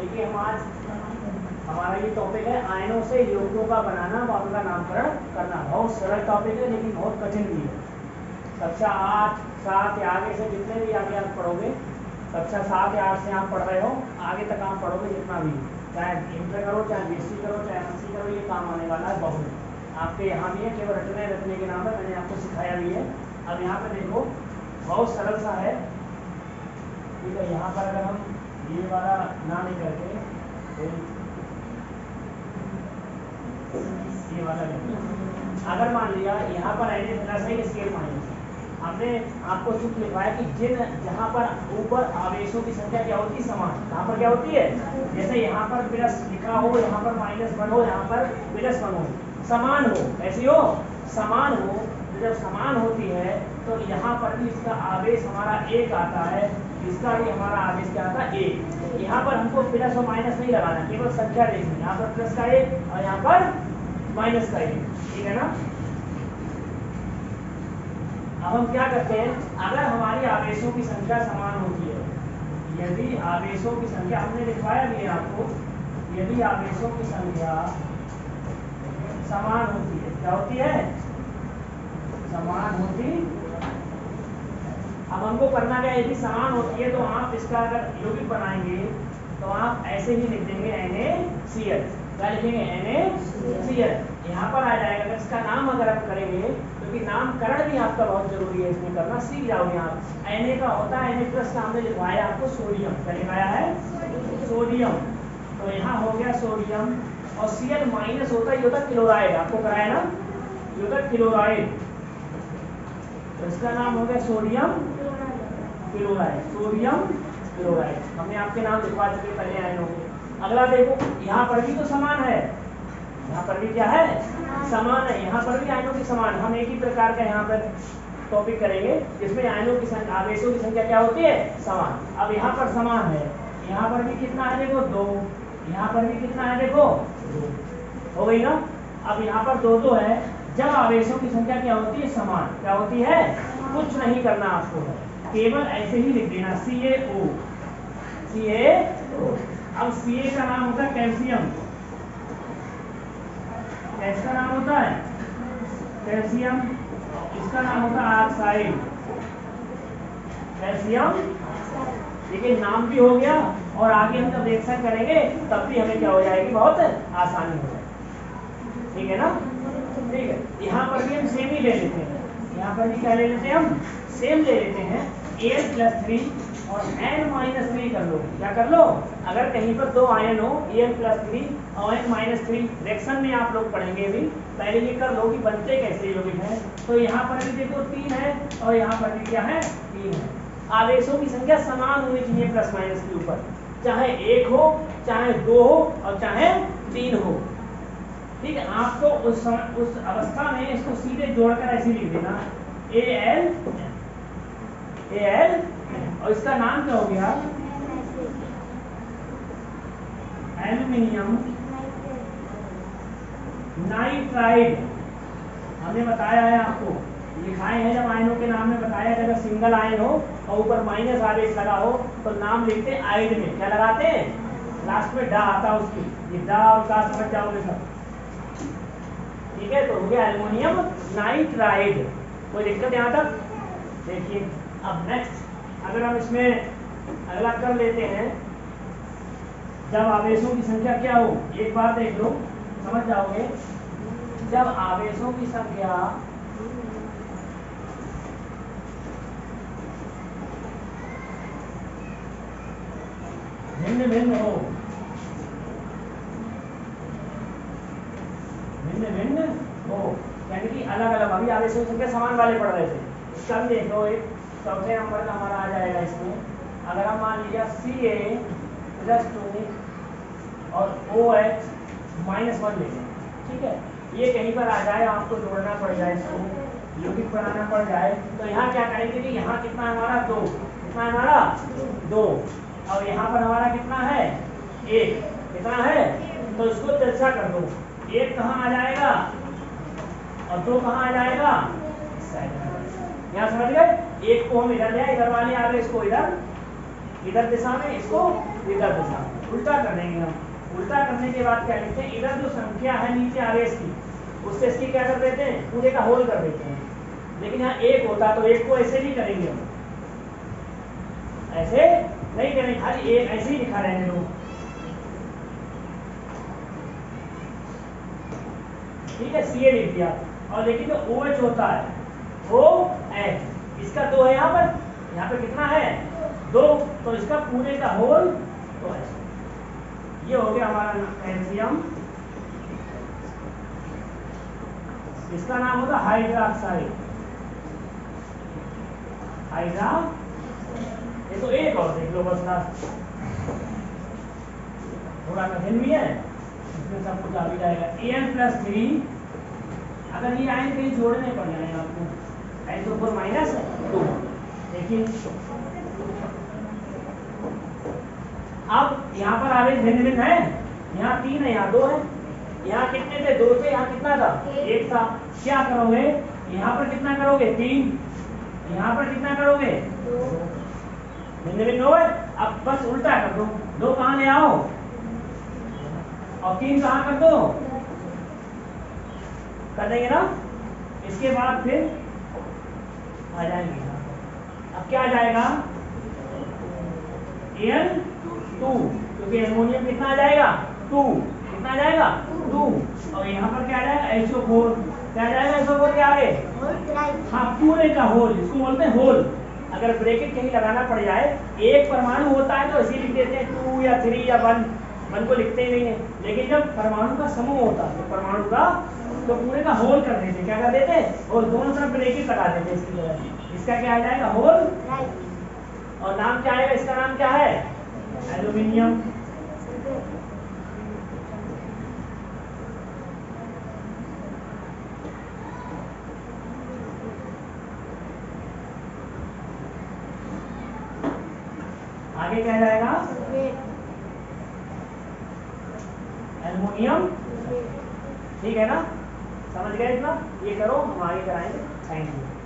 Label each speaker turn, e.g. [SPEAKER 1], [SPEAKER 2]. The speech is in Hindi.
[SPEAKER 1] देखिए हम आज हमारा ये टॉपिक है आयनों से यौगिकों का बनाना व उनका नामकरण करना। बहुत सरल टॉपिक है लेकिन बहुत कठिन भी है। कक्षा 8, 7 या आगे से जितने भी आगे आप पढ़ोगे, कक्षा 7 या 8 से आप पढ़ रहे हो आगे तक आप पढ़ोगे जितना भी, चाहे इंटर करो चाहे बीएससी करो चाहे एमएससी करो, ये काम आने वाला है बहुत। आपके यहाँ भी है, केवल रटने के नाम है, मैंने आपको सिखाया भी है। अब यहाँ पे देखो बहुत सरल सा है, ठीक है। यहाँ पर अगर हम ये वाला ना नहीं करके ये वाला अगर मान लिया यहाँ पर Na प्लस है, स्केल माइनस है, हमने आपको चुप लिखवाया कि जिन जहाँ पर ऊपर आवेशों की संख्या क्या होती है समान, यहाँ पर क्या होती है, जैसे यहाँ पर प्लस लिखा हो, यहाँ पर -1 हो, यहाँ पर +1 हो, समान हो, ऐसी हो समान हो। तो जब समान होती है तो यहाँ पर भी इसका आवेश हमारा 1 आता है, इसका भी हमारा आवेश क्या आता है 1। यहाँ पर हमको प्लस और माइनस नहीं लगाना, केवल संख्या देखनी, यहाँ पर प्लस का 1 और यहाँ पर माइनस का 1, ठीक है ना। अब हम क्या करते हैं, अगर हमारी आवेशों की संख्या समान होती है, यदि आवेशों की संख्या, हमने लिखवाया भी है आपको, यदि आवेशों की संख्या समान होती है, क्या होती है, समान होती। अब हमको करना क्या, यदि समान होती है तो आप इसका अगर यौगिक बनाएंगे तो आप ऐसे ही लिख देंगे NaCl, क्या लिखेंगे NaCl, यहाँ पर आ जाएगा। अगर इसका नाम अगर आप करेंगे, क्योंकि नामकरण भी आपका बहुत जरूरी है, इसमें करना सीख जाओगे आप। Na का होता है Na+ का हमने लिखवाया आपको सोडियम, क्या लिखवाया है सोडियम, तो यहाँ हो गया सोडियम। और Cl- होता ही होता क्लोराइड, आपको कराया ना, ये होता क्लोराइड, तो इसका नाम हो गया सोडियम क्लोराइड, सोडियम क्लोराइड। हमने आपके नाम लिखवा चुके पहले आयनों के। अगला देखो, यहाँ पर भी तो समान है, यहाँ पर भी क्या है समान है, यहाँ पर भी आयनों की समान। हम एक ही प्रकार का यहाँ पर टॉपिक करेंगे जिसमें आयनों की संख्या, आवेशों की संख्या क्या होती है समान। अब यहाँ पर समान है, यहाँ पर भी कितना है देखो 2, यहाँ पर भी कितना है देखो 2, हो गई ना। अब यहाँ पर 2 है, जब आवेशों की संख्या क्या होती है समान, क्या होती है, कुछ नहीं करना आपको है, केवल ऐसे ही लिख देना CaO, CaO। अब Ca का नाम होता है कैल्शियम, इसका नाम होता है कैल्शियम, इसका नाम होता है ऑक्साइड, कैल्शियम। देखिए नाम भी हो गया, और आगे हम जब रिएक्शन करेंगे तब भी हमें क्या हो जाएगी, बहुत आसानी हो जाएगी, ठीक है ना। ठीक है, यहाँ पर भी हम सेम ही ले लेते हैं, यहाँ पर भी क्या ले लेते हैं, हम सेम ले लेते हैं। Al+3 और N-3 कर लो, क्या कर लो, अगर कहीं पर 2 आयन हो Al+3 और N-3, रिएक्शन में आप लोग पढ़ेंगे भी, पहले ये कर लो कि बनते कैसे यौगिक हैं। तो यहाँ पर भी देखो 3 है और यहाँ पर भी क्या है 3 है। आवेशों की संख्या समान होनी चाहिए प्लस माइनस के ऊपर, चाहे 1 हो चाहे 2 हो और चाहे 3 हो, ठीक है। आपको उस अवस्था में इसको सीधे जोड़कर ऐसे लिख देना Al, और इसका नाम क्या हो गया एल्यूमिनियम नाइट्राइड। हमने बताया है आपको, लिखाए हैं जब आयनों के नाम में बताया, अगर सिंगल आयन हो और ऊपर माइनस आवेश लगा हो तो नाम लिखते हैं आइड में, क्या लगाते हैं, लास्ट में डा आता है उसकी, ये डा और का समझ जाओगे सब, ठीक है। तो हो गया एल्युमिनियम नाइट्राइड, कोई दिक्कत यहाँ तक। देखिए अब नेक्स्ट, अगर हम इसमें अगला कर लेते हैं, जब आवेशों की संख्या क्या हो, एक बार देख लो समझ जाओगे, जब आवेशों की संख्या भिन्न भिन्न हो, भिन्न भिन्न हो, यानी कि अलग अलग, अभी आवेशों की संख्या समान वाले पढ़ रहे थे, इसका भी देखो एक चौथे नंबर का हमारा आ जाएगा इसमें। अगर हम मान लिया Ca+2 और OH-1 ले लें, ठीक है, ये कहीं पर आ जाए, आपको जोड़ना पड़ जाए, इसको यौगिक बनाना पड़ जाए, तो यहाँ क्या करेंगे कि यहाँ कितना हमारा 2, कितना हमारा 2, और यहाँ पर हमारा कितना है 1, कितना है, तो इसको तिरछा कर दो, 1 कहाँ आ जाएगा और 2 कहाँ आ जाएगा, यहाँ समझ गए। एक को हम इधर ले, इधर वाले आवेश को इधर दिशा में, इसको इधर दिशा में, उल्टा कर देंगे हम। उल्टा करने के बाद क्या लिखते हैं, इधर जो संख्या है नीचे आवेश की, उससे इसकी क्या कर देते हैं, पूरे का होल कर देते हैं। लेकिन यहाँ एक होता तो एक को ऐसे नहीं करेंगे हम, ऐसे नहीं करेंगे, खाली एक ऐसे ही लिखा रहने दो। ठीक है, सी ए लिख दिया। और लेकिन जो ओ एच होता है, ओ एच, इसका 2 है यहाँ पे कितना है 2, तो इसका पूरे का होल 2 है। ये हो गया हमारा कैल्शियम, इसका नाम होगा हाइड्रोक्साइड। ये तो एक और देख लो बस, थोड़ा कठिन भी है, इसमें सब कुछ आ भी जाएगा। An+3, अगर ये आयन कहीं जोड़ने पड़ जाए आपको, SO4 -2, देखिए अब यहाँ पर आवेश भिन्न भिन्न है, यहाँ 3 है, यहाँ 2 है। यहाँ कितने थे, 2 थे, यहाँ कितना था 1 था। क्या करोगे, यहाँ पर कितना करोगे 3, यहाँ पर कितना करोगे 2, भिन्न भिन्न हो गए। अब बस उल्टा कर दो, 2 कहाँ ले आओ और 3 कहाँ कर दो, कर देंगे ना। इसके बाद फिर आ जाएंगे, अब क्या आ जाएगा N2, क्योंकि एल्युमिनियम कितना आ जाएगा 2, कितना आ जाएगा 2, और यहाँ पर क्या आ जाएगा SO4, क्या आ जाएगा SO4 के आगे, हाँ पूरे का होल, इसको बोलते हैं होल। अगर ब्रैकेट कहीं लगाना पड़ जाए, एक परमाणु होता है तो ऐसे लिख देते हैं 2 या 3 या 1 को लिखते ही नहीं है। लेकिन जब परमाणु का समूह होता है, तो परमाणु का तो पूरे का होल कर देते, क्या कर देते, और दोनों तरफ ब्रैकेट लगा देते इसकी तरह। इसका क्या आ जाएगा होल, और नाम क्या आएगा, इसका नाम क्या है एल्यूमिनियम। आगे क्या जाएगा एल्युमिनियम, ठीक है ना, समझ गए इतना। ये करो, हम आगे कराएंगे। Thank you.